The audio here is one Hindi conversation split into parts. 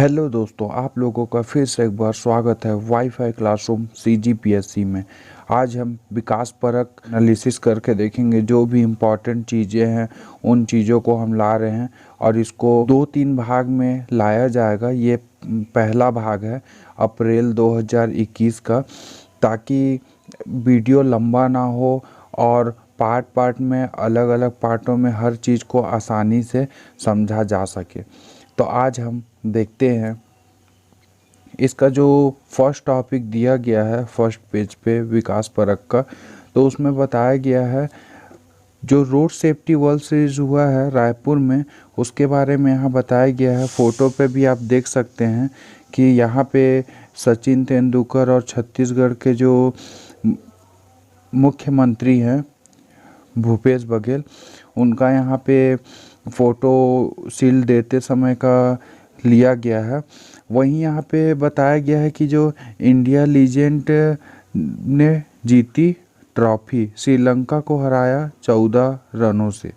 हेलो दोस्तों, आप लोगों का फिर से एक बार स्वागत है वाईफाई क्लासरूम CGPSC में। आज हम विकास परक एनालिसिस करके देखेंगे। जो भी इम्पोर्टेंट चीज़ें हैं उन चीज़ों को हम ला रहे हैं और इसको 2-3 भाग में लाया जाएगा। ये पहला भाग है अप्रैल 2021 का, ताकि वीडियो लंबा ना हो और पार्ट पार्ट में अलग अलग पार्टों में हर चीज़ को आसानी से समझा जा सके। तो आज हम देखते हैं इसका जो फर्स्ट टॉपिक दिया गया है फर्स्ट पेज पे विकास परक का। तो उसमें बताया गया है जो रोड सेफ्टी वर्ल्ड सीरीज हुआ है रायपुर में, उसके बारे में यहाँ बताया गया है। फ़ोटो पे भी आप देख सकते हैं कि यहाँ पे सचिन तेंदुलकर और छत्तीसगढ़ के जो मुख्यमंत्री हैं भूपेश बघेल, उनका यहाँ पे फ़ोटो सील देते समय का लिया गया है। वहीं यहाँ पे बताया गया है कि जो इंडिया लीजेंड ने जीती ट्रॉफी, श्रीलंका को हराया 14 रनों से।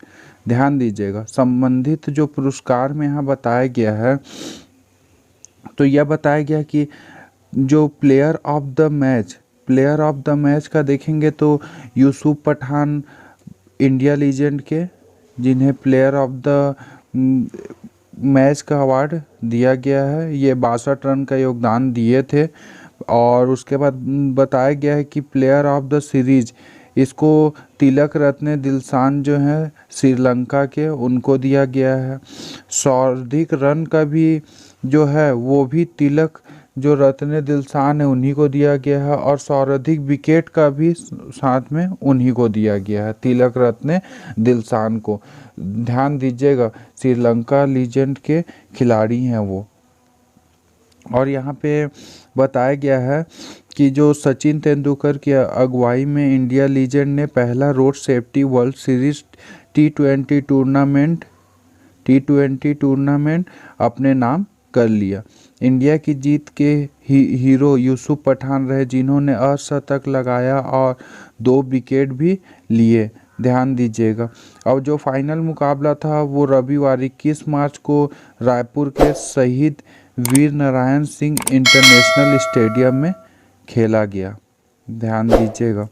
ध्यान दीजिएगा, संबंधित जो पुरस्कार में यहाँ बताया गया है, तो यह बताया गया कि जो प्लेयर ऑफ द मैच का देखेंगे तो यूसुफ पठान इंडिया लीजेंड के, जिन्हें प्लेयर ऑफ द मैच का अवार्ड दिया गया है। ये 62 रन का योगदान दिए थे। और उसके बाद बताया गया है कि प्लेयर ऑफ द सीरीज, इसको तिलक रत्ने दिलशान जो हैं श्रीलंका के, उनको दिया गया है। सर्वाधिक रन का भी जो है वो भी तिलक जो रत्ने दिलशान है उन्हीं को दिया गया है। और सर्वाधिक विकेट का भी साथ में उन्हीं को दिया गया है, तिलक रत्ने दिलशान को। ध्यान दीजिएगा, श्रीलंका लीजेंड के खिलाड़ी हैं वो। और यहाँ पे बताया गया है कि जो सचिन तेंदुलकर की अगुवाई में इंडिया लीजेंड ने पहला रोड सेफ्टी वर्ल्ड सीरीज टी20 टूर्नामेंट अपने नाम कर लिया। इंडिया की जीत के हीरो यूसुफ पठान रहे, जिन्होंने अर्धशतक लगाया और 2 विकेट भी लिए। ध्यान दीजिएगा। और जो फाइनल मुकाबला था वो रविवार 21 मार्च को रायपुर के शहीद वीर नारायण सिंह इंटरनेशनल स्टेडियम में खेला गया। ध्यान दीजिएगा।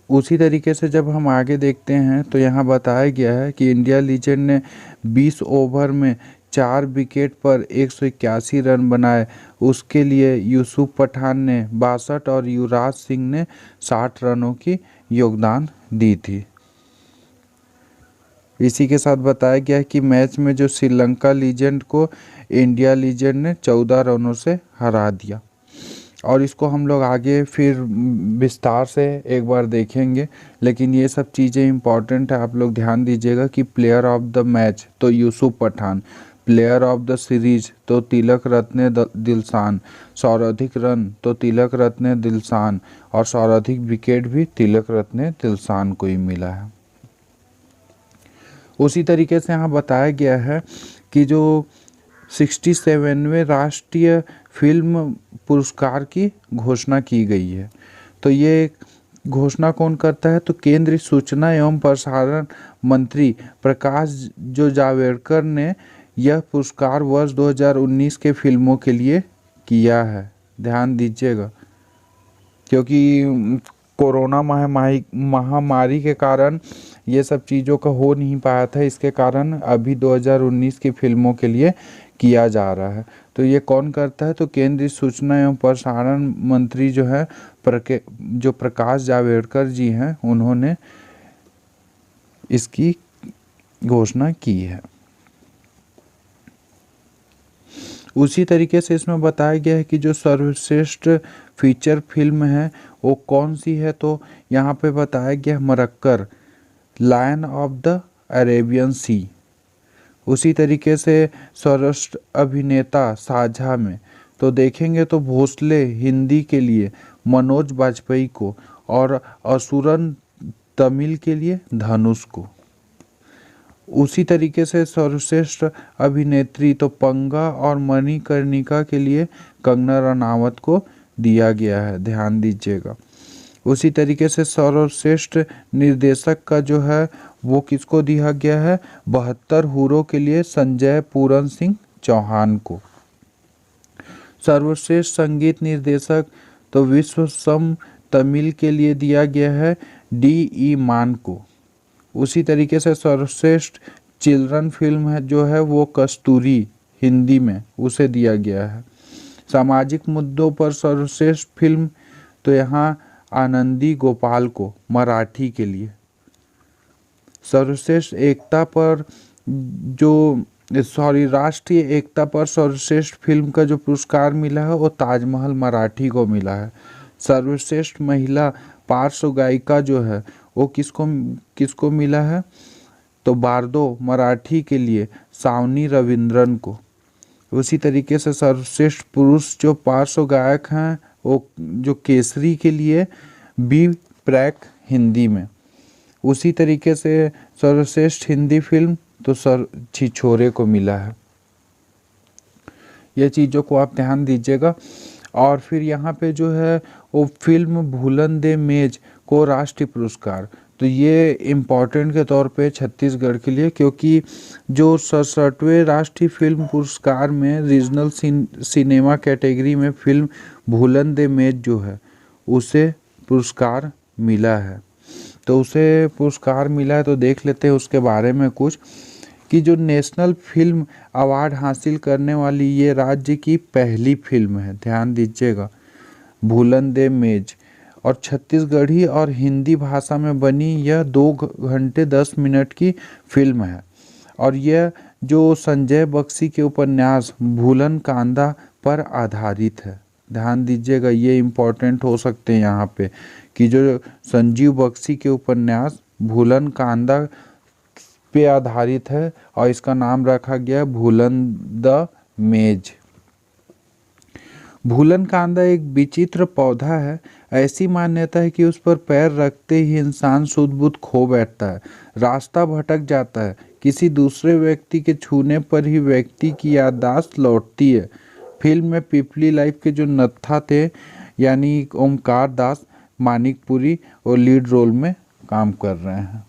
उसी तरीके से जब हम आगे देखते हैं तो यहाँ बताया गया है कि इंडिया लीजेंड ने 20 ओवर में 4 विकेट पर 181 रन बनाए। उसके लिए यूसुफ पठान ने 62 और युवराज सिंह ने 60 रनों की योगदान दी थी। इसी के साथ बताया गया है कि मैच में जो श्रीलंका लीजेंड को इंडिया लीजेंड ने 14 रनों से हरा दिया। और इसको हम लोग आगे फिर विस्तार से एक बार देखेंगे, लेकिन ये सब चीज़ें इम्पॉर्टेंट है। आप लोग ध्यान दीजिएगा कि प्लेयर ऑफ द मैच तो Yusuf Pathan, player of the series तो तिलक रत्ने दिलशान, सर्वाधिक रन तो तिलक रत्ने दिलशान, और सर्वाधिक विकेट भी तिलक रत्ने दिलशान को ही मिला है। उसी तरीके से यहाँ बताया गया है कि जो 67वें राष्ट्रीय फिल्म पुरस्कार की घोषणा की गई है। तो ये घोषणा कौन करता है? तो केंद्रीय सूचना एवं प्रसारण मंत्री प्रकाश जो जावड़ेकर ने यह पुरस्कार वर्ष 2019 के फिल्मों के लिए किया है। ध्यान दीजिएगा, क्योंकि कोरोना महामारी के कारण ये सब चीज़ों का हो नहीं पाया था, इसके कारण अभी 2019 की फिल्मों के लिए किया जा रहा है। तो ये कौन करता है? तो केंद्रीय सूचना एवं प्रसारण मंत्री जो है जो प्रकाश जावड़ेकर जी हैं, उन्होंने इसकी घोषणा की है। उसी तरीके से इसमें बताया गया है कि जो सर्वश्रेष्ठ फीचर फिल्म है वो कौन सी है? तो यहाँ पे बताया गया Marakkar, Lion of the Arabian Sea. उसी तरीके से सर्वश्रेष्ठ अभिनेता साझा में तो देखेंगे तो भोसले हिंदी के लिए मनोज बाजपेयी को, और असुरन तमिल के लिए धनुष को। उसी तरीके से सर्वश्रेष्ठ अभिनेत्री तो पंगा और मणिकर्णिका के लिए कंगना रनावत को दिया गया है। ध्यान दीजिएगा। उसी तरीके से सर्वश्रेष्ठ निर्देशक का जो है वो किसको दिया गया है? 72 हूरों के लिए संजय पूरन सिंह चौहान को। सर्वश्रेष्ठ संगीत निर्देशक तो विश्व सम तमिल के लिए दिया गया है डी मान को। उसी तरीके से सर्वश्रेष्ठ चिल्ड्रन फिल्म है जो है वो कस्तूरी हिंदी में उसे दिया गया है। सामाजिक मुद्दों पर सर्वश्रेष्ठ फिल्म तो यहाँ आनंदी गोपाल को मराठी के लिए। सर्वश्रेष्ठ एकता पर राष्ट्रीय एकता पर सर्वश्रेष्ठ फिल्म का जो पुरस्कार मिला है वो ताजमहल मराठी को मिला है। सर्वश्रेष्ठ महिला पार्श्व गायिका जो है वो किसको मिला है तो बारदो मराठी के लिए सावनी रविंद्रन को। उसी तरीके से सर्वश्रेष्ठ पुरुष जो पार्श्व गायक हैं वो जो केसरी के लिए बी प्रैक हिंदी में। उसी तरीके से सर्वश्रेष्ठ हिंदी फिल्म तो सर छिछोरे को मिला है। ये चीज़ों को आप ध्यान दीजिएगा। और फिर यहाँ पे जो है वो फिल्म भूलन दे मेज को राष्ट्रीय पुरस्कार, तो ये इम्पोर्टेंट के तौर पे छत्तीसगढ़ के लिए, क्योंकि जो 67वें राष्ट्रीय फिल्म पुरस्कार में रीजनल सिनेमा कैटेगरी में फिल्म भूलन दे मेज जो है उसे पुरस्कार मिला है। तो उसे पुरस्कार मिला है तो देख लेते हैं उसके बारे में कुछ, कि जो नेशनल फिल्म अवार्ड हासिल करने वाली ये राज्य की पहली फिल्म है, ध्यान दीजिएगा, भूलन दे मेज। और छत्तीसगढ़ी और हिंदी भाषा में बनी यह 2 घंटे 10 मिनट की फिल्म है। और यह जो संजय बख्शी के उपन्यास भूलन कांदा पर आधारित है। ध्यान दीजिएगा, ये इम्पोर्टेंट हो सकते हैं यहाँ पे कि जो संजीव बख्शी के उपन्यास भूलन कांदा पे आधारित है और इसका नाम रखा गया है भूलन द मेज। भूलन कांदा एक विचित्र पौधा है। ऐसी मान्यता है कि उस पर पैर रखते ही इंसान सुध बुध खो बैठता है, रास्ता भटक जाता है, किसी दूसरे व्यक्ति के छूने पर ही व्यक्ति की याददाश्त लौटती है। फिल्म में पीपली लाइफ के जो नत्था थे यानी ओमकार दास मानिकपुरी और लीड रोल में काम कर रहे हैं।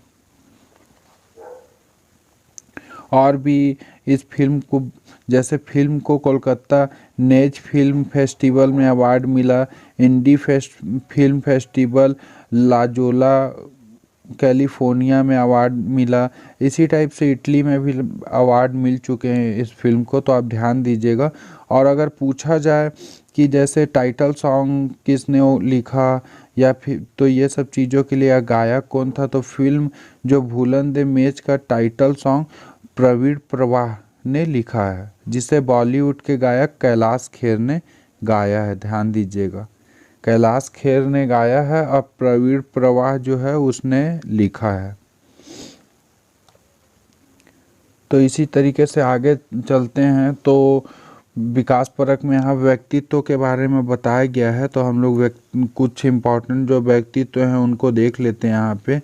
और भी इस फिल्म को, जैसे फिल्म को कोलकाता नेज फिल्म फेस्टिवल में अवार्ड मिला, इंडी फिल्म फेस्टिवल लाजोला कैलिफोर्निया में अवार्ड मिला, इसी टाइप से इटली में भी अवार्ड मिल चुके हैं इस फिल्म को, तो आप ध्यान दीजिएगा। और अगर पूछा जाए कि जैसे टाइटल सॉन्ग किसने लिखा या फिर तो ये सब चीज़ों के लिए गायक कौन था, तो फिल्म जो भूलन दे मेज का टाइटल सॉन्ग प्रवीण प्रवाह ने लिखा है, जिसे बॉलीवुड के गायक कैलाश खेर ने गाया है। ध्यान दीजिएगा, कैलाश खेर ने गाया है और प्रवीण प्रवाह जो है उसने लिखा है। तो इसी तरीके से आगे चलते हैं। तो विकास परक में यहाँ व्यक्तित्व के बारे में बताया गया है, तो हम लोग कुछ इम्पोर्टेंट जो व्यक्तित्व हैं उनको देख लेते हैं यहाँ पे।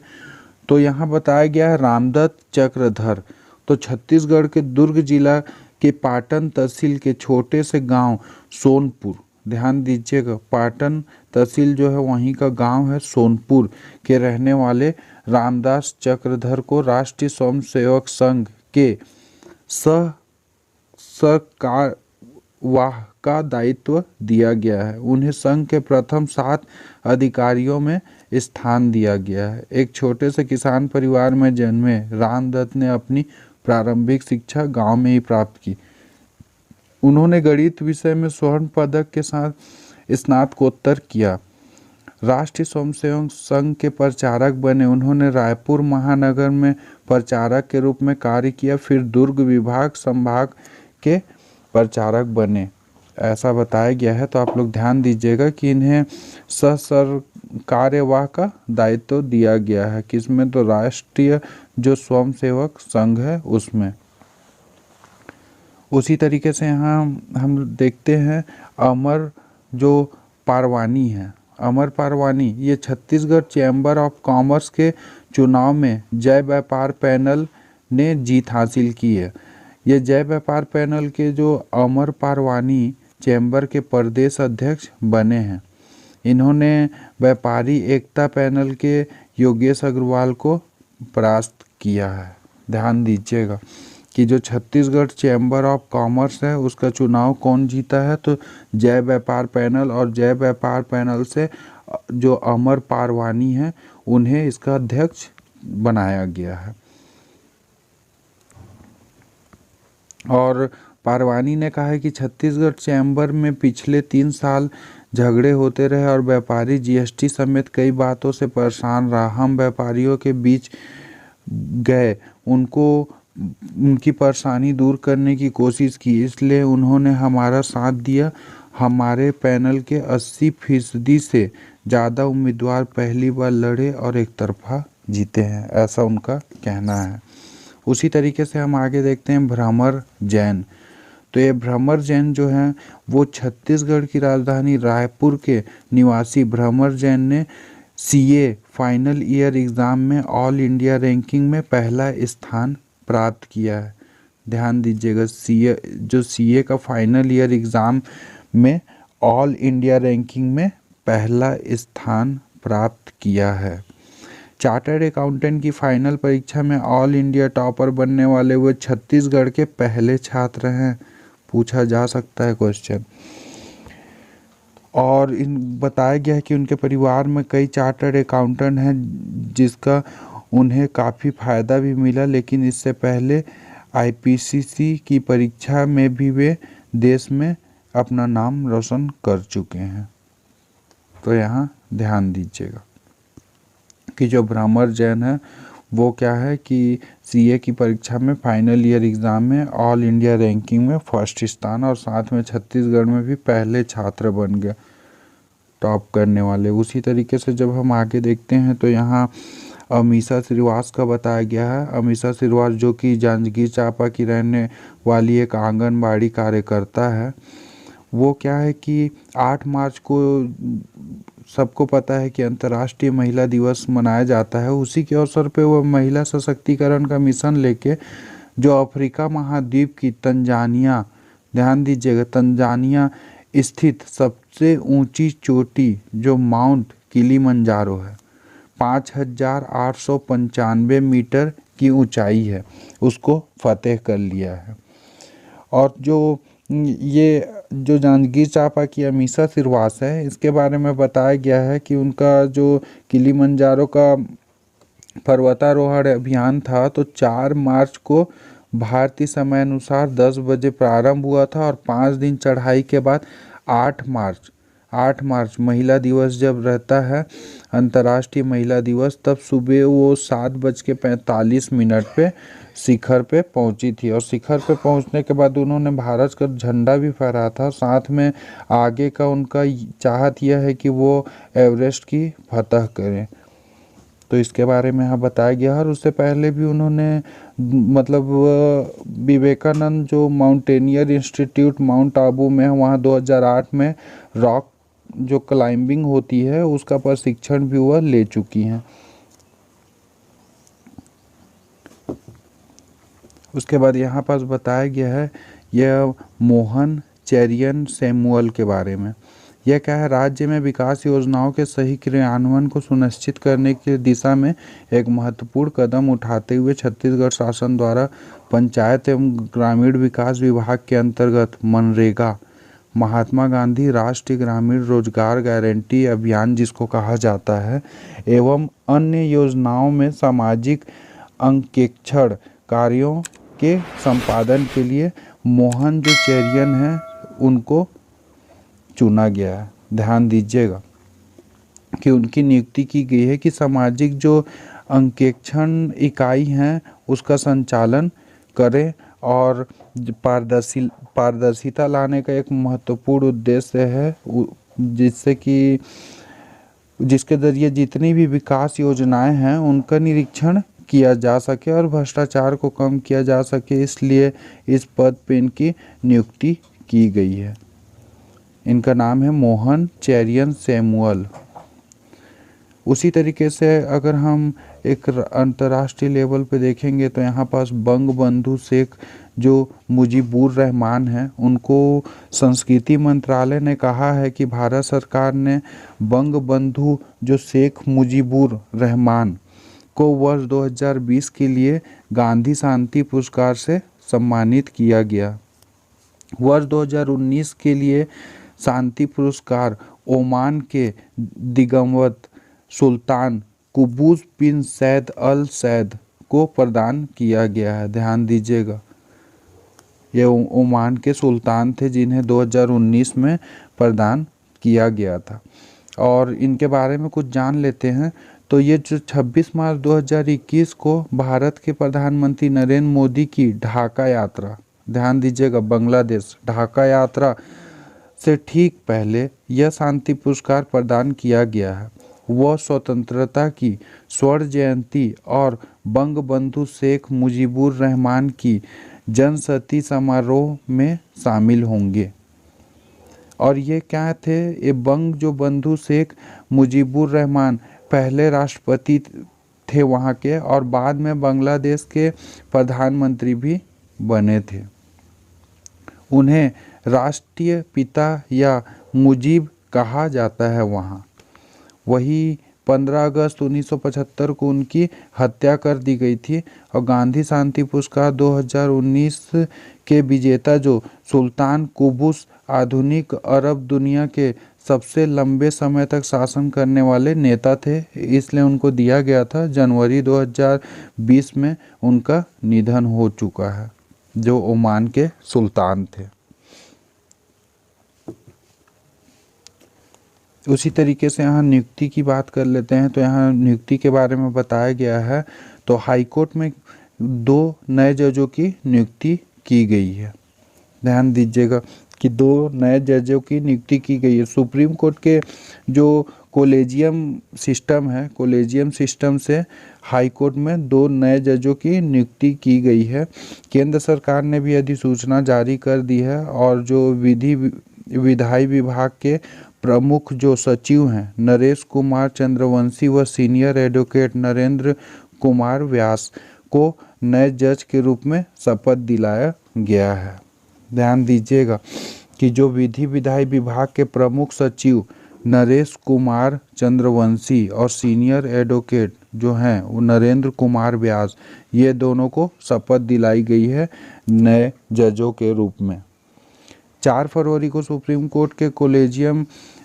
तो यहाँ बताया गया है रामदत्त चक्रधर, तो छत्तीसगढ़ के दुर्ग जिला के पाटन तहसील के छोटे से गांव सोनपुर, ध्यान दीजिएगा, पाटन तहसील जो है वहीं का गांव है सोनपुर के रहने वाले रामदास चक्रधर को राष्ट्रीय स्वयंसेवक संघ के सरकारवाह का दायित्व दिया गया है। उन्हें संघ के प्रथम 7 अधिकारियों में स्थान दिया गया है। एक छोटे से किसान परिवार में जन्मे रामदत्त ने अपनी प्रारंभिक शिक्षा गांव में ही प्राप्त की। उन्होंने गणित विषय में स्वर्ण पदक के साथ स्नातकोत्तर किया। राष्ट्रीय स्वयंसेवक संघ के प्रचारक बने। उन्होंने रायपुर महानगर में प्रचारक के रूप में कार्य किया, फिर दुर्ग विभाग संभाग के प्रचारक बने, ऐसा बताया गया है। तो आप लोग ध्यान दीजिएगा कि इन्हें सरकार्यवाह का दायित्व दिया गया है, किसमें, तो राष्ट्रीय जो स्वयंसेवक संघ है उसमें। उसी तरीके से यहाँ हम देखते हैं अमर जो पारवानी है, अमर पारवानी ये छत्तीसगढ़ चैम्बर ऑफ कॉमर्स के चुनाव में जय व्यापार पैनल ने जीत हासिल की है। ये जय व्यापार पैनल के जो अमर पारवानी चैम्बर के प्रदेश अध्यक्ष बने हैं। इन्होंने व्यापारी एकता पैनल के योगेश अग्रवाल को परास्त किया है। ध्यान दीजिएगा। कि जो छत्तीसगढ़ चैम्बर ऑफ कॉमर्स है उसका चुनाव कौन जीता है, तो जय व्यापार पैनल, और जय व्यापार पैनल से जो अमर पारवानी है उन्हें इसका अध्यक्ष बनाया गया है। और पारवानी ने कहा है कि छत्तीसगढ़ चैम्बर में पिछले 3 साल झगड़े होते रहे और व्यापारी जीएसटी समेत कई बातों से परेशान रहा। हम व्यापारियों के बीच गए, उनकी परेशानी दूर करने की कोशिश की, इसलिए उन्होंने हमारा साथ दिया। हमारे पैनल के 80% से ज़्यादा उम्मीदवार पहली बार लड़े और एक तरफा जीते हैं, ऐसा उनका कहना है। उसी तरीके से हम आगे देखते हैं भ्रमर जैन। तो ये भ्रमर जैन जो हैं वो छत्तीसगढ़ की राजधानी रायपुर के निवासी भ्रमर जैन ने सीए फाइनल ईयर एग्ज़ाम में ऑल इंडिया रैंकिंग में पहला स्थान प्राप्त किया है। ध्यान दीजिएगा, सीए का फाइनल ईयर एग्ज़ाम में ऑल इंडिया रैंकिंग में पहला स्थान प्राप्त किया है। चार्टर्ड अकाउंटेंट की फाइनल परीक्षा में ऑल इंडिया टॉपर बनने वाले वो छत्तीसगढ़ के पहले छात्र हैं, पूछा जा सकता है क्वेश्चन। और बताया गया है कि उनके परिवार में कई चार्टर्ड अकाउंटेंट हैं जिसका उन्हें काफ़ी फ़ायदा भी मिला, लेकिन इससे पहले आईपीसीसी की परीक्षा में भी वे देश में अपना नाम रोशन कर चुके हैं। तो यहाँ ध्यान दीजिएगा कि जो भ्रमर जैन है वो क्या है कि सीए की परीक्षा में फाइनल ईयर एग्ज़ाम में ऑल इंडिया रैंकिंग में फर्स्ट स्थान, और साथ में छत्तीसगढ़ में भी पहले छात्र बन गए टॉप करने वाले। उसी तरीके से जब हम आगे देखते हैं तो यहाँ अमीषा श्रीवास का बताया गया है। अमीषा श्रीवास जो कि जांजगीर चांपा की रहने वाली एक आंगनबाड़ी कार्यकर्ता है, वो क्या है कि 8 मार्च को सबको पता है कि अंतर्राष्ट्रीय महिला दिवस मनाया जाता है। उसी के अवसर पे वो महिला सशक्तिकरण का मिशन लेके जो अफ्रीका महाद्वीप की तंजानिया, ध्यान दीजिएगा, तंजानिया स्थित सबसे ऊंची चोटी जो माउंट किलिमंजारो है, 5895 मीटर की ऊंचाई है, उसको फतेह कर लिया है। और जो जांजगीर चांपा की अमीषा श्रीवास है, इसके बारे में बताया गया है कि उनका जो किलिमंजारो का पर्वतारोहण अभियान था तो 4 मार्च को भारतीय समय अनुसार 10 बजे प्रारंभ हुआ था और 5 दिन चढ़ाई के बाद 8 मार्च महिला दिवस जब रहता है, अंतर्राष्ट्रीय महिला दिवस, तब सुबह वो 7:45 पे शिखर पे पहुंची थी। और शिखर पे पहुंचने के बाद उन्होंने भारत का झंडा भी फहराया था। साथ में आगे का उनका चाहत यह है कि वो एवरेस्ट की फतह करें। तो इसके बारे में यहाँ बताया गया। और उससे पहले भी उन्होंने मतलब विवेकानंद जो माउंटेनियर इंस्टीट्यूट माउंट आबू में है, वहाँ 2008 में रॉक जो क्लाइंबिंग होती है उसका प्रशिक्षण भी वह ले चुकी हैं। उसके बाद यहाँ पास बताया गया है यह मोहन चेरियन सैमुअल के बारे में। यह क्या है, राज्य में विकास योजनाओं के सही क्रियान्वयन को सुनिश्चित करने की दिशा में एक महत्वपूर्ण कदम उठाते हुए छत्तीसगढ़ शासन द्वारा पंचायत एवं ग्रामीण विकास विभाग के अंतर्गत मनरेगा, महात्मा गांधी राष्ट्रीय ग्रामीण रोजगार गारंटी अभियान जिसको कहा जाता है, एवं अन्य योजनाओं में सामाजिक अंकेक्षण कार्यों के संपादन के लिए मोहन जो चेरियन है उनको चुना गया है। ध्यान दीजिएगा कि उनकी नियुक्ति की गई है कि सामाजिक जो अंकेक्षण इकाई हैं उसका संचालन करें और पारदर्शिता लाने का एक महत्वपूर्ण उद्देश्य है, जिसके जरिए जितनी भी विकास योजनाएं हैं उनका निरीक्षण किया जा सके और भ्रष्टाचार को कम किया जा सके, इसलिए इस पद पे इनकी नियुक्ति की गई है। इनका नाम है मोहन चेरियन सैमुअल। उसी तरीके से अगर हम एक अंतर्राष्ट्रीय लेवल पे देखेंगे तो यहाँ पास बंग बंधु शेख जो मुजीबुर रहमान हैं, उनको संस्कृति मंत्रालय ने कहा है कि भारत सरकार ने बंग बंधु जो शेख मुजीबुर रहमान को वर्ष 2020 के लिए गांधी शांति पुरस्कार से सम्मानित किया गया। वर्ष 2019 के लिए शांति पुरस्कार ओमान के दिगंबरत सुल्तान कुबूस बिन सैद अल सैद को प्रदान किया गया है। ध्यान दीजिएगा, ये ओमान के सुल्तान थे जिन्हें 2019 में प्रदान किया गया था। और इनके बारे में कुछ जान लेते हैं। तो ये जो 26 मार्च 2021 को भारत के प्रधानमंत्री नरेंद्र मोदी की ढाका यात्रा, ध्यान दीजिएगा, बांग्लादेश ढाका यात्रा से ठीक पहले यह शांति पुरस्कार प्रदान किया गया है। वह स्वतंत्रता की स्वर्ण जयंती और बंगबंधु शेख मुजीबुर रहमान की जनशती समारोह में शामिल होंगे। और ये क्या थे, ये बंधु शेख मुजीबुर रहमान पहले राष्ट्रपति थे वहाँ के, और बाद में बांग्लादेश के प्रधानमंत्री भी बने थे। उन्हें राष्ट्रीय पिता या मुजीब कहा जाता है वहाँ। वही 15 अगस्त 1975 को उनकी हत्या कर दी गई थी। और गांधी शांति पुरस्कार 2019 के विजेता जो सुल्तान कुबूस आधुनिक अरब दुनिया के सबसे लंबे समय तक शासन करने वाले नेता थे, इसलिए उनको दिया गया था। जनवरी 2020 में उनका निधन हो चुका है, जो ओमान के सुल्तान थे। उसी तरीके से यहाँ नियुक्ति की बात कर लेते हैं। तो यहाँ नियुक्ति के बारे में बताया गया है। तो हाई कोर्ट में 2 नए जजों की नियुक्ति की गई है। ध्यान दीजिएगा कि 2 नए जजों की नियुक्ति की गई है। सुप्रीम कोर्ट के जो कोलेजियम सिस्टम है, कोलेजियम सिस्टम से हाई कोर्ट में 2 नए जजों की नियुक्ति की गई है। केंद्र सरकार ने भी अधिसूचना जारी कर दी है। और जो विधायी विभाग के प्रमुख जो सचिव हैं नरेश कुमार चंद्रवंशी व सीनियर एडवोकेट नरेंद्र कुमार व्यास को नए जज के रूप में शपथ दिलाया गया है। ध्यान दीजिएगा कि जो विधायी विभाग के प्रमुख सचिव नरेश कुमार चंद्रवंशी और सीनियर एडवोकेट जो हैं वो नरेंद्र कुमार व्यास, ये दोनों को शपथ दिलाई गई है नए जजों के रूप में। 4 फरवरी को सुप्रीम कोर्ट के कोलेजियम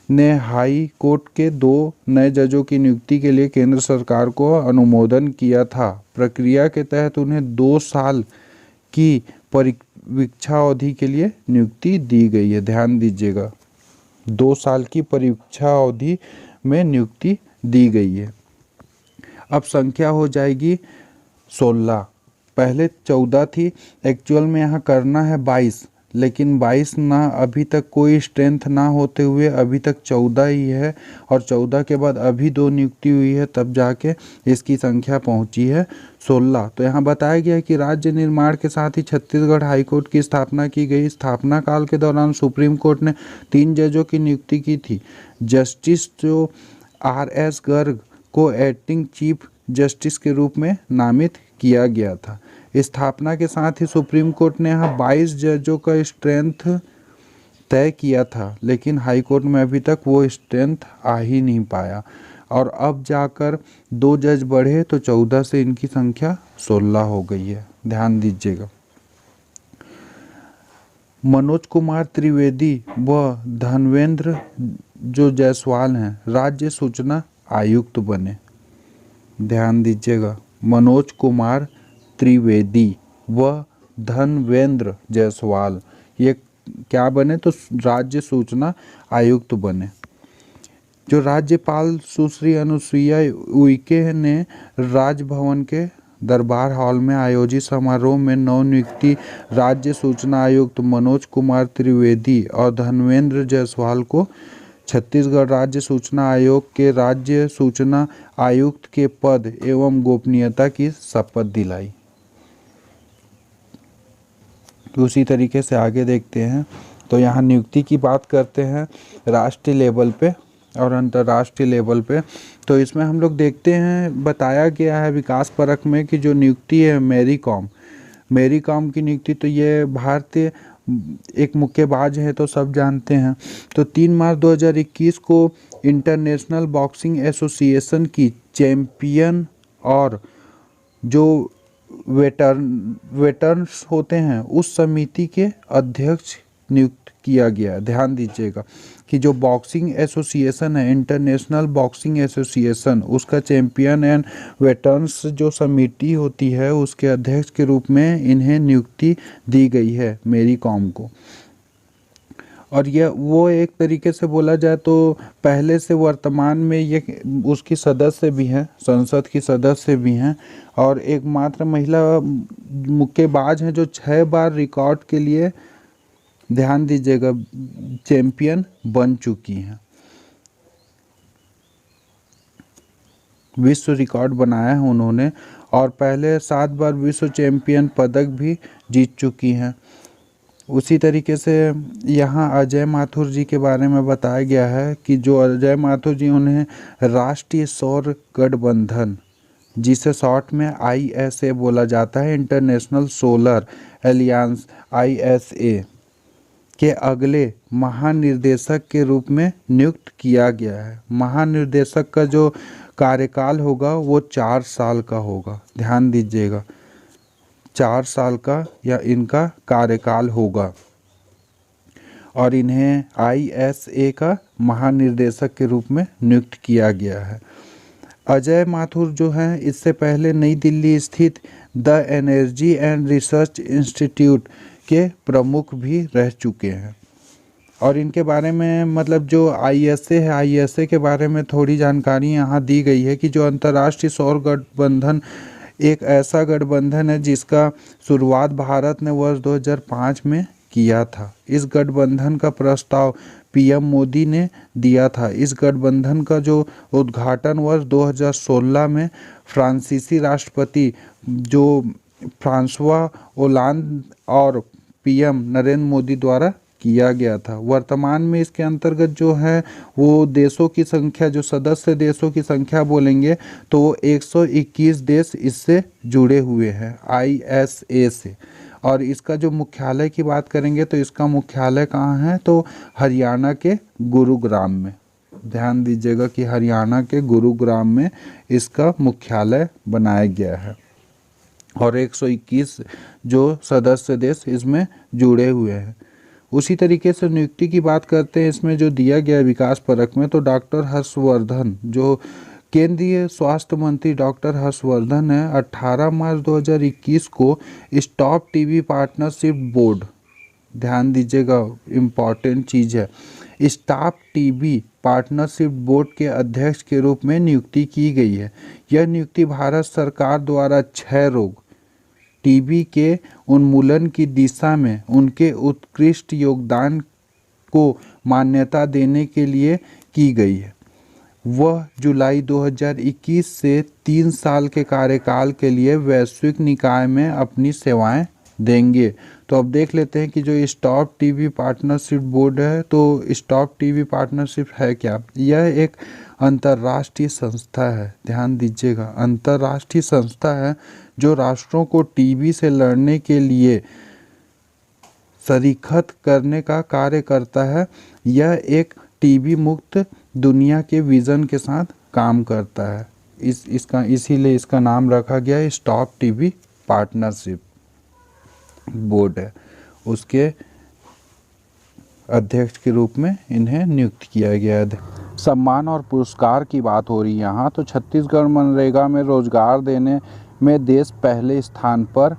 ने हाई कोर्ट के 2 नए जजों की नियुक्ति के लिए केंद्र सरकार को अनुमोदन किया था। प्रक्रिया के तहत उन्हें 2 साल की परीक्षा अवधि के लिए नियुक्ति दी गई है। ध्यान दीजिएगा, 2 साल की परीक्षा अवधि में नियुक्ति दी गई है। अब संख्या हो जाएगी 16, पहले 14 थी। एक्चुअल में यहाँ करना है 22, लेकिन 22 ना, अभी तक कोई स्ट्रेंथ ना होते हुए अभी तक 14 ही है। और 14 के बाद अभी 2 नियुक्ति हुई है, तब जाके इसकी संख्या पहुंची है 16। तो यहाँ बताया गया है कि राज्य निर्माण के साथ ही छत्तीसगढ़ हाईकोर्ट की स्थापना की गई। स्थापना काल के दौरान सुप्रीम कोर्ट ने 3 जजों की नियुक्ति की थी। जस्टिस जो RS गर्ग को एक्टिंग चीफ जस्टिस के रूप में नामित किया गया था। स्थापना के साथ ही सुप्रीम कोर्ट ने यहाँ 22 जजों का स्ट्रेंथ तय किया था, लेकिन हाई कोर्ट में अभी तक वो स्ट्रेंथ आ ही नहीं पाया। और अब जाकर 2 जज बढ़े तो 14 से इनकी संख्या 16 हो गई है। ध्यान दीजिएगा। मनोज कुमार त्रिवेदी व धनवेंद्र जो जायसवाल हैं राज्य सूचना आयुक्त बने। ध्यान दीजिएगा, मनोज कुमार त्रिवेदी व धनवेंद्र जायसवाल ये क्या बने, तो राज्य सूचना आयुक्त बने। जो राज्यपाल सुश्री अनुसुईया उइके ने राजभवन के दरबार हॉल में आयोजित समारोह में नवनियुक्ति राज्य सूचना आयुक्त मनोज कुमार त्रिवेदी और धनवेंद्र जायसवाल को छत्तीसगढ़ राज्य सूचना आयोग के राज्य सूचना आयुक्त के पद एवं गोपनीयता की शपथ दिलाई। उसी तरीके से आगे देखते हैं। तो यहाँ नियुक्ति की बात करते हैं राष्ट्रीय लेवल पे और अंतर्राष्ट्रीय लेवल पे। तो इसमें हम लोग देखते हैं, बताया गया है विकास परख में कि जो नियुक्ति है मैरी कॉम की नियुक्ति, तो ये भारतीय एक मुक्केबाज है, तो सब जानते हैं। तो 3 मार्च 2021 को इंटरनेशनल बॉक्सिंग एसोसिएशन की चैंपियन और जो वेटर्न्स होते हैं उस समिति के अध्यक्ष नियुक्त किया गया। ध्यान दीजिएगा कि जो बॉक्सिंग एसोसिएशन है, इंटरनेशनल बॉक्सिंग एसोसिएशन, उसका चैंपियन एंड वेटर्न्स जो समिति होती है उसके अध्यक्ष के रूप में इन्हें नियुक्ति दी गई है मेरी कॉम को। और यह वो एक तरीके से बोला जाए तो पहले से वर्तमान में ये उसकी सदस्य भी हैं, संसद की सदस्य भी हैं, और एकमात्र महिला मुक्केबाज हैं जो 6 बार रिकॉर्ड के लिए, ध्यान दीजिएगा, चैंपियन बन चुकी हैं। विश्व रिकॉर्ड बनाया है उन्होंने, और पहले 7 बार विश्व चैंपियन पदक भी जीत चुकी हैं। उसी तरीके से यहाँ अजय माथुर जी के बारे में बताया गया है कि जो अजय माथुर जी, उन्हें राष्ट्रीय सौर गठबंधन, जिसे शॉर्ट में ISA बोला जाता है, इंटरनेशनल सोलर एलियंस ISA के अगले महानिर्देशक के रूप में नियुक्त किया गया है। महानिर्देशक का जो कार्यकाल होगा वो 4 साल का होगा। ध्यान दीजिएगा, 4 साल का या इनका कार्यकाल होगा, और इन्हें ISA का महानिर्देशक के रूप में नियुक्त किया गया है। अजय माथुर जो हैं इससे पहले नई दिल्ली स्थित the energy and research institute के प्रमुख भी रह चुके हैं। और इनके बारे में मतलब जो ISA है, ISA के बारे में थोड़ी जानकारी यहाँ दी गई है कि जो अंतर्राष्ट्रीय सौर गठबंधन एक ऐसा गठबंधन है जिसका शुरुआत भारत ने वर्ष 2005 में किया था। इस गठबंधन का प्रस्ताव PM मोदी ने दिया था। इस गठबंधन का जो उद्घाटन वर्ष 2016 में फ्रांसीसी राष्ट्रपति जो फ्रांसवा ओलांद और PM नरेंद्र मोदी द्वारा किया गया था। वर्तमान में इसके अंतर्गत जो है वो देशों की संख्या, जो सदस्य देशों की संख्या बोलेंगे तो वो 121 देश इससे जुड़े हुए हैं ISA से। और इसका जो मुख्यालय की बात करेंगे तो इसका मुख्यालय कहाँ है, तो हरियाणा के गुरुग्राम में। ध्यान दीजिएगा कि हरियाणा के गुरुग्राम में इसका मुख्यालय बनाया गया है, और 121 जो सदस्य देश इसमें जुड़े हुए हैं। उसी तरीके से नियुक्ति की बात करते हैं, इसमें जो दिया गया विकास परक में, तो डॉक्टर हर्षवर्धन, जो केंद्रीय स्वास्थ्य मंत्री डॉक्टर हर्षवर्धन है, 18 मार्च 2021 को स्टॉप टीबी पार्टनरशिप बोर्ड, ध्यान दीजिएगा इम्पॉर्टेंट चीज़ है, स्टॉप टीबी पार्टनरशिप बोर्ड के अध्यक्ष के रूप में नियुक्ति की गई है। यह नियुक्ति भारत सरकार द्वारा 6 रोग टीबी के उन्मूलन की दिशा में उनके उत्कृष्ट योगदान को मान्यता देने के लिए की गई है। वह जुलाई 2021 से 3 साल के कार्यकाल के लिए वैश्विक निकाय में अपनी सेवाएं देंगे। तो अब देख लेते हैं कि जो स्टॉप टीबी पार्टनरशिप बोर्ड है, तो स्टॉप टीबी पार्टनरशिप है क्या। यह एक अंतर्राष्ट्रीय संस्था है, ध्यान दीजिएगा, अंतर्राष्ट्रीय संस्था है जो राष्ट्रों को टीबी से लड़ने के लिए सरीखत करने का कार्य करता है। यह एक टीबी मुक्त दुनिया के विजन के साथ काम करता है। इसीलिए इसका नाम रखा गया है स्टॉप टीबी पार्टनरशिप बोर्ड है। उसके अध्यक्ष के रूप में इन्हें नियुक्त किया गया है। सम्मान और पुरस्कार की बात हो रही है यहाँ, तो छत्तीसगढ़ मनरेगा में रोजगार देने में देश पहले स्थान पर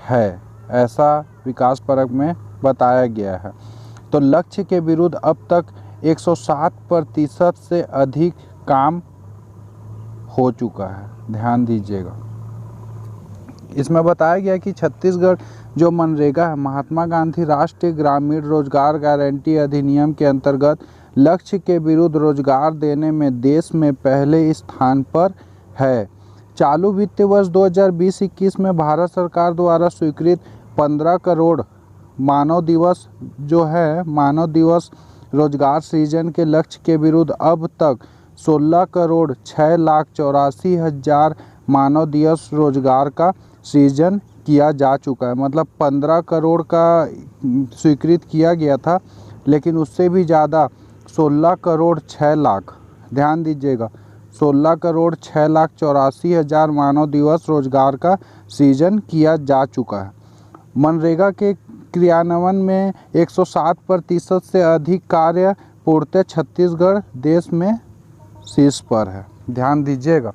है, ऐसा विकास परक में बताया गया है। तो लक्ष्य के विरुद्ध अब तक 107% से अधिक काम हो चुका है। ध्यान दीजिएगा, इसमें बताया गया कि छत्तीसगढ़ जो मनरेगा है, महात्मा गांधी राष्ट्रीय ग्रामीण रोजगार गारंटी अधिनियम के अंतर्गत लक्ष्य के विरुद्ध रोजगार देने में देश में पहले स्थान पर है। चालू वित्तीय वर्ष 2020-21 में भारत सरकार द्वारा स्वीकृत 15 करोड़ मानव दिवस जो है, मानव दिवस रोजगार सृजन के लक्ष्य के विरुद्ध अब तक 16 करोड़ 6,84,000 मानव दिवस रोजगार का सृजन किया जा चुका है। मतलब 15 करोड़ का स्वीकृत किया गया था, लेकिन उससे भी ज़्यादा 16 करोड़ 6 लाख, ध्यान दीजिएगा, 16 करोड़ 6,84,000 मानव दिवस रोजगार का सृजन किया जा चुका है। मनरेगा के क्रियान्वयन में 107% से अधिक कार्य पूर्णतः छत्तीसगढ़ देश में शीर्ष पर है। ध्यान दीजिएगा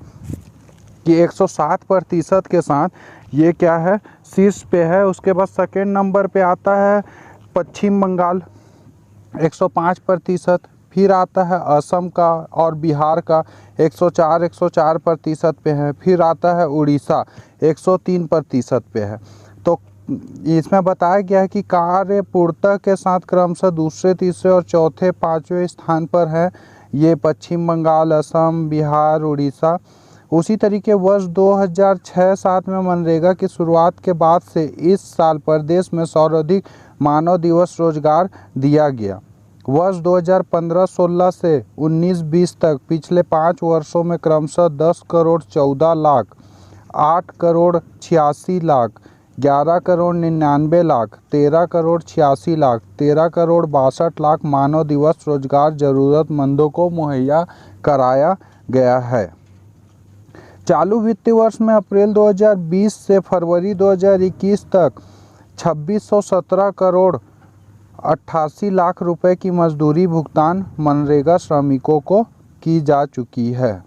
कि 107% के साथ ये क्या है, शीर्ष पे है। उसके बाद सेकेंड नंबर पे आता है पश्चिम बंगाल 105%, फिर आता है असम का और बिहार का 104% पे है, फिर आता है उड़ीसा 103% पे है। तो इसमें बताया गया है कि कार्य पूर्णता के साथ क्रमशः दूसरे, तीसरे और चौथे, पाँचवें स्थान पर है ये पश्चिम बंगाल, असम, बिहार, उड़ीसा। उसी तरीके वर्ष 2006-07 में मनरेगा की शुरुआत के बाद से इस साल प्रदेश में सर्वाधिक मानव दिवस रोजगार दिया गया। वर्ष 2015-16 से 19-20 तक पिछले 5 वर्षों में क्रमशः 10 करोड़ 14 लाख, 8 करोड़ 86 लाख, 11 करोड़ 99 लाख, 13 करोड़ 86 लाख, 13 करोड़ 62 लाख मानव दिवस रोजगार जरूरतमंदों को मुहैया कराया गया है। चालू वित्तीय वर्ष में अप्रैल 2020 से फरवरी 2021 तक 2617 करोड़ 88 लाख रुपए की मजदूरी भुगतान मनरेगा श्रमिकों को की जा चुकी है।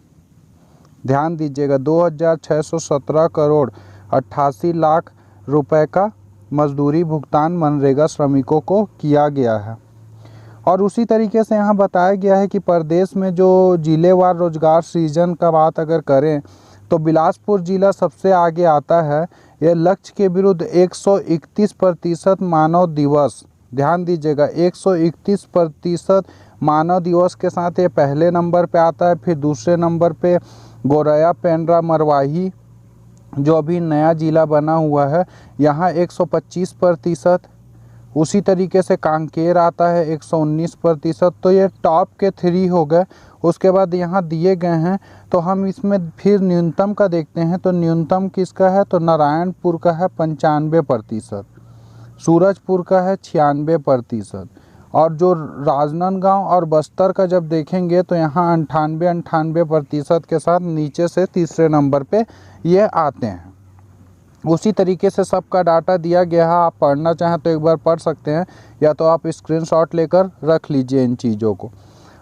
ध्यान दीजिएगा, 2617 करोड़ 88 लाख रुपए का मजदूरी भुगतान मनरेगा श्रमिकों को किया गया है। और उसी तरीके से यहाँ बताया गया है कि प्रदेश में जो जिलेवार रोजगार सृजन का बात अगर करें तो बिलासपुर जिला सबसे आगे आता है। यह लक्ष्य के विरुद्ध 131% मानव दिवस, ध्यान दीजिएगा 131% मानव दिवस के साथ ये पहले नंबर पे आता है। फिर दूसरे नंबर पे गोरैया, पेंड्रा, मरवाही जो अभी नया जिला बना हुआ है, यहाँ 125%। उसी तरीके से कांकेर आता है 119%। तो ये टॉप के 3 हो गए। उसके बाद यहाँ दिए गए हैं तो हम इसमें फिर न्यूनतम का देखते हैं। तो न्यूनतम किसका है, तो नारायणपुर का है 95%, सूरजपुर का है 96%, और जो राजनांदगांव और बस्तर का जब देखेंगे तो यहाँ 98% के साथ नीचे से तीसरे नंबर पे ये आते हैं। उसी तरीके से सबका डाटा दिया गया है। आप पढ़ना चाहें तो एक बार पढ़ सकते हैं, या तो आप स्क्रीनशॉट लेकर रख लीजिए इन चीज़ों को।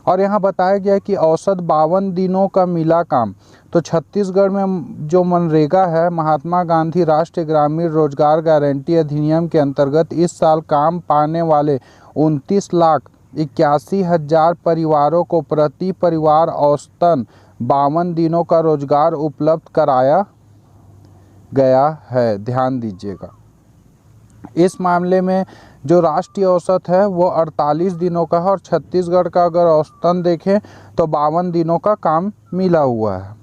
और यहाँ बताया गया कि औसत 52 दिनों का मिला काम। तो छत्तीसगढ़ में जो मनरेगा है, महात्मा गांधी राष्ट्रीय ग्रामीण रोजगार गारंटी अधिनियम के अंतर्गत इस साल काम पाने वाले 29,81,000 परिवारों को प्रति परिवार औसतन 52 दिनों का रोजगार उपलब्ध कराया गया है। ध्यान दीजिएगा, इस मामले में जो राष्ट्रीय औसत है वो 48 दिनों का है, और छत्तीसगढ़ का अगर औसतन देखें तो 52 दिनों का काम मिला हुआ है।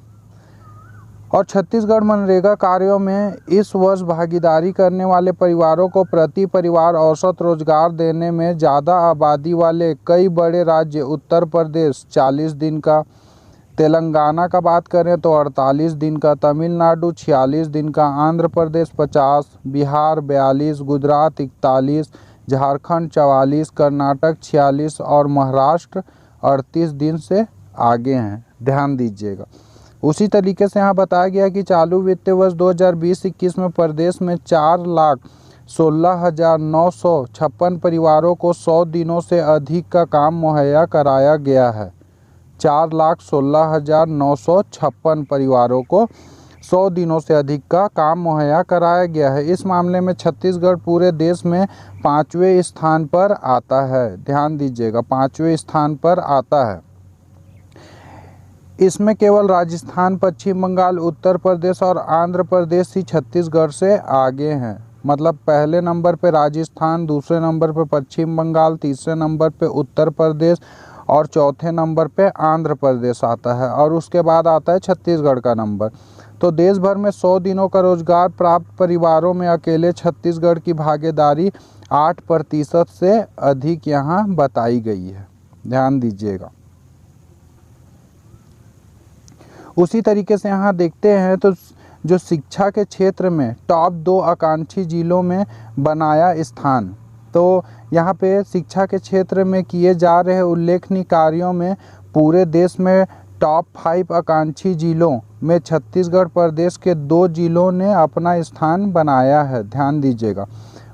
और छत्तीसगढ़ मनरेगा कार्यों में इस वर्ष भागीदारी करने वाले परिवारों को प्रति परिवार औसत रोजगार देने में ज़्यादा आबादी वाले कई बड़े राज्य उत्तर प्रदेश 40 दिन का, तेलंगाना का बात करें तो 48 दिन का, तमिलनाडु 46 दिन का, आंध्र प्रदेश 50, बिहार 42, गुजरात 41, झारखंड 44, कर्नाटक 46 और महाराष्ट्र 38 दिन से आगे हैं। ध्यान दीजिएगा। उसी तरीके से यहाँ बताया गया कि चालू वित्तीय वर्ष 2020-21 में प्रदेश में 4,16,956 परिवारों को 100 दिनों से अधिक का काम मुहैया कराया गया है। 4,16,956 परिवारों को 100 दिनों से अधिक का काम मुहैया कराया गया है। इस मामले में छत्तीसगढ़ पूरे देश में 5वें स्थान पर आता है। ध्यान दीजिएगा, 5वें स्थान पर आता है। इसमें केवल राजस्थान, पश्चिम बंगाल, उत्तर प्रदेश और आंध्र प्रदेश ही छत्तीसगढ़ से आगे हैं। मतलब पहले नंबर पे राजस्थान, दूसरे नंबर पे पश्चिम बंगाल, तीसरे नंबर पे उत्तर प्रदेश और चौथे नंबर पे आंध्र प्रदेश आता है, और उसके बाद आता है छत्तीसगढ़ का नंबर। तो देश भर में 100 दिनों का रोजगार प्राप्त परिवारों में अकेले छत्तीसगढ़ की भागीदारी 8% से अधिक यहाँ बताई गई है। ध्यान दीजिएगा। उसी तरीके से यहाँ देखते हैं तो जो शिक्षा के क्षेत्र में टॉप 2 आकांक्षी जिलों में बनाया स्थान। तो यहाँ पे शिक्षा के क्षेत्र में किए जा रहे उल्लेखनीय कार्यों में पूरे देश में टॉप 5 आकांक्षी जिलों में छत्तीसगढ़ प्रदेश के 2 जिलों ने अपना स्थान बनाया है। ध्यान दीजिएगा,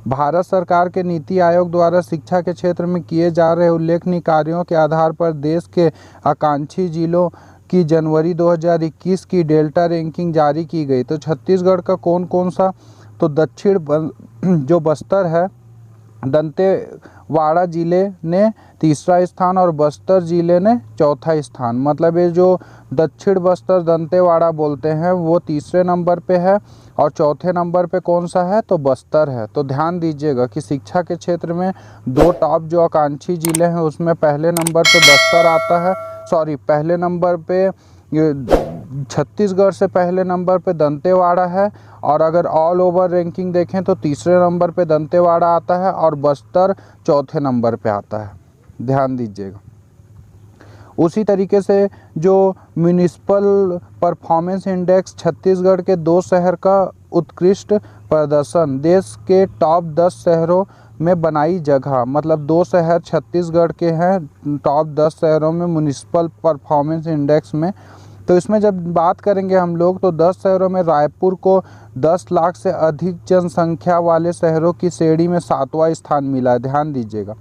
भारत सरकार के नीति आयोग द्वारा शिक्षा के क्षेत्र में किए जा रहे उल्लेखनीय कार्यों के आधार पर देश के आकांक्षी जिलों की जनवरी 2021 की डेल्टा रैंकिंग जारी की गई। तो छत्तीसगढ़ का कौन कौन सा, तो दक्षिण जो बस्तर है, दंतेवाड़ा जिले ने तीसरा स्थान और बस्तर जिले ने चौथा स्थान। मतलब ये जो दक्षिण बस्तर दंतेवाड़ा बोलते हैं वो तीसरे नंबर पे है और चौथे नंबर पे कौन सा है, तो बस्तर है। तो ध्यान दीजिएगा कि शिक्षा के क्षेत्र में 2 टॉप जो आकांक्षी जिले हैं उसमें पहले नंबर पे बस्तर आता है, पहले नंबर पे छत्तीसगढ़ से पहले नंबर पे दंतेवाड़ा है, और अगर ऑल ओवर रैंकिंग देखें तो तीसरे नंबर पे दंतेवाड़ा आता है और बस्तर चौथे नंबर पे आता है। ध्यान दीजिएगा। उसी तरीके से जो म्यूनिसिपल परफॉर्मेंस इंडेक्स छत्तीसगढ़ के 2 शहर का उत्कृष्ट प्रदर्शन, देश के टॉप 10 शहरों में बनाई जगह। मतलब 2 शहर छत्तीसगढ़ के हैं टॉप 10 शहरों में म्यूनिसिपल परफॉर्मेंस इंडेक्स में। तो इसमें जब बात करेंगे हम लोग तो 10 शहरों में रायपुर को 10 लाख से अधिक जनसंख्या वाले शहरों की श्रेणी में 7वां स्थान मिला है। ध्यान दीजिएगा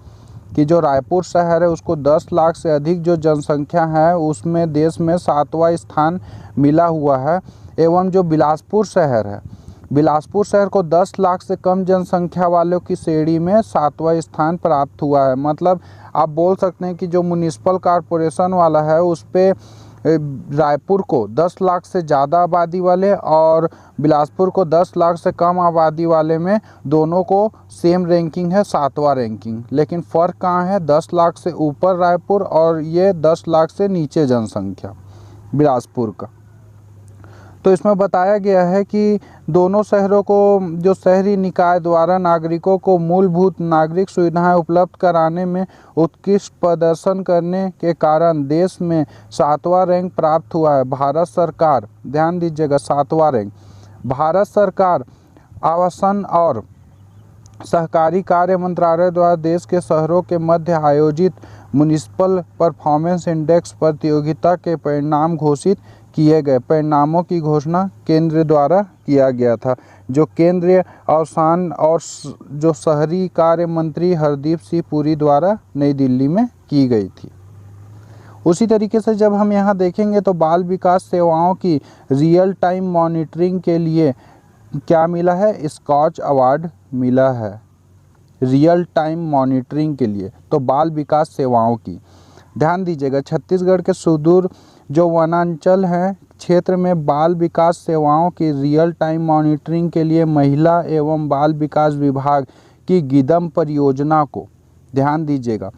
कि जो रायपुर शहर है उसको 10 लाख से अधिक जो जनसंख्या है उसमें देश में 7वां स्थान मिला हुआ है। एवं जो बिलासपुर शहर है, बिलासपुर शहर को 10 लाख से कम जनसंख्या वालों की श्रेणी में 7वां स्थान प्राप्त हुआ है। मतलब आप बोल सकते हैं कि जो म्युनिसिपल कॉरपोरेशन वाला है उस पे रायपुर को 10 लाख से ज़्यादा आबादी वाले और बिलासपुर को 10 लाख से कम आबादी वाले में दोनों को सेम रैंकिंग है, 7वां रैंकिंग। लेकिन फ़र्क कहाँ है, 10 लाख से ऊपर रायपुर और ये 10 लाख से नीचे जनसंख्या बिलासपुर का। तो इसमें बताया गया है कि दोनों शहरों को जो शहरी निकाय द्वारा नागरिकों को मूलभूत नागरिक सुविधाएं उपलब्ध कराने में उत्कृष्ट प्रदर्शन करने के कारण देश में 7वां रैंक प्राप्त हुआ है। भारत सरकार, ध्यान दीजिएगा, 7वां रैंक भारत सरकार आवासन और सहकारी कार्य मंत्रालय द्वारा देश के शहरों के मध्य आयोजित म्युनिसिपल परफॉर्मेंस इंडेक्स प्रतियोगिता के परिणाम घोषित किए गए। परिणामों की घोषणा केंद्र द्वारा किया गया था, जो केंद्रीय आवासन और जो शहरी कार्य मंत्री हरदीप सिंह पुरी द्वारा नई दिल्ली में की गई थी। उसी तरीके से जब हम यहाँ देखेंगे तो बाल विकास सेवाओं की रियल टाइम मॉनिटरिंग के लिए क्या मिला है, स्कॉच अवार्ड मिला है रियल टाइम मॉनिटरिंग के लिए। तो बाल विकास सेवाओं की ध्यान दीजिएगा, छत्तीसगढ़ के सुदूर जो वनांचल हैं क्षेत्र में बाल विकास सेवाओं की रियल टाइम मॉनिटरिंग के लिए महिला एवं बाल विकास विभाग की गिदम परियोजना को, ध्यान दीजिएगा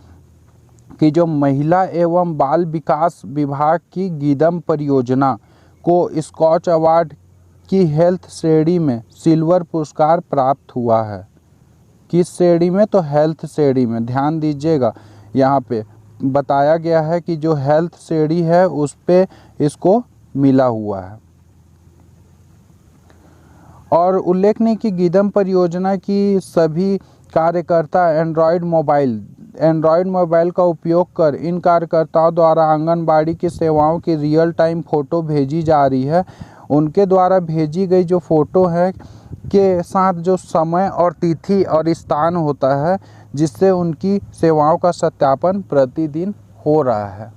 कि जो महिला एवं बाल विकास विभाग की गिदम परियोजना को स्कॉच अवार्ड की हेल्थ श्रेणी में सिल्वर पुरस्कार प्राप्त हुआ है। किस श्रेणी में, तो हेल्थ श्रेणी में। ध्यान दीजिएगा, यहाँ पे बताया गया है कि जो हेल्थ श्रेणी है उस पे इसको मिला हुआ है। और उल्लेखनीय कि गिदम परियोजना की सभी कार्यकर्ता एंड्रॉयड मोबाइल का उपयोग कर इन कार्यकर्ताओं द्वारा आंगनबाड़ी की सेवाओं की रियल टाइम फ़ोटो भेजी जा रही है। उनके द्वारा भेजी गई जो फ़ोटो है के साथ जो समय और तिथि और स्थान होता है जिससे उनकी सेवाओं का सत्यापन प्रतिदिन हो रहा है।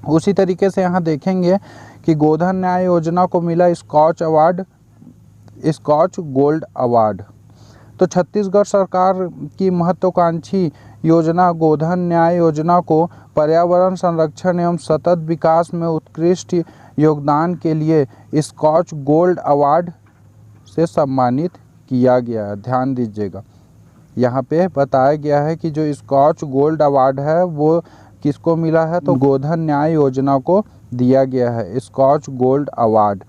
उसी तरीके से यहाँ देखेंगे कि गोधन न्याय योजना को मिला स्कॉच गोल्ड अवार्ड। तो छत्तीसगढ़ सरकार की महत्वाकांक्षी योजना गोधन न्याय योजना को पर्यावरण संरक्षण एवं सतत विकास में उत्कृष्ट योगदान के लिए स्कॉच गोल्ड अवार्ड से सम्मानित किया गया है। ध्यान दीजिएगा, यहाँ पे बताया गया है कि जो स्कॉच गोल्ड अवार्ड है वो किसको मिला है, तो गोधन न्याय योजना को दिया गया है स्कॉच गोल्ड अवार्ड।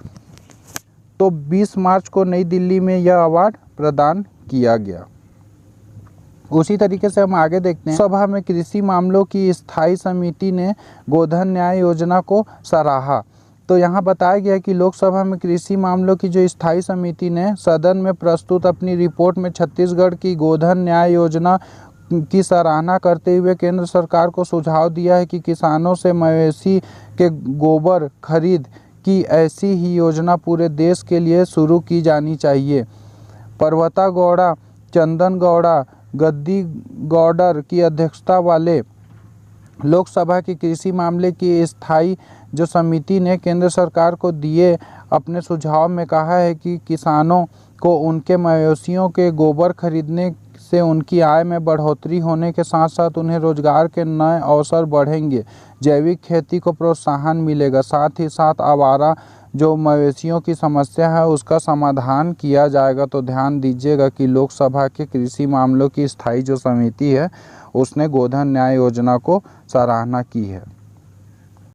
तो 20 मार्च को नई दिल्ली में यह अवार्ड प्रदान किया गया। उसी तरीके से हम आगे देखते हैं, सभा में कृषि मामलों की स्थायी समिति ने गोधन न्याय योजना को सराहा। तो यहाँ बताया गया कि लोकसभा में कृषि मामलों की जो स्थायी समिति ने सदन में प्रस्तुत अपनी रिपोर्ट में छत्तीसगढ़ की गोधन न्याय योजना की सराहना करते हुए केंद्र सरकार को सुझाव दिया है कि किसानों से मवेशी के गोबर खरीद की ऐसी ही योजना पूरे देश के लिए शुरू की जानी चाहिए। पर्वता गौड़ा, चंदन गौड़ा, गद्दी गौडर की अध्यक्षता वाले लोकसभा की कृषि मामले की स्थायी जो समिति ने केंद्र सरकार को दिए अपने सुझाव में कहा है कि किसानों को उनके मवेशियों के गोबर खरीदने से उनकी आय में बढ़ोतरी होने के साथ साथ उन्हें रोजगार के नए अवसर बढ़ेंगे, जैविक खेती को प्रोत्साहन मिलेगा, साथ ही साथ आवारा जो मवेशियों की समस्या है उसका समाधान किया जाएगा। तो ध्यान दीजिएगा कि लोकसभा के कृषि मामलों की स्थायी जो समिति है उसने गोधन न्याय योजना को सराहना की है।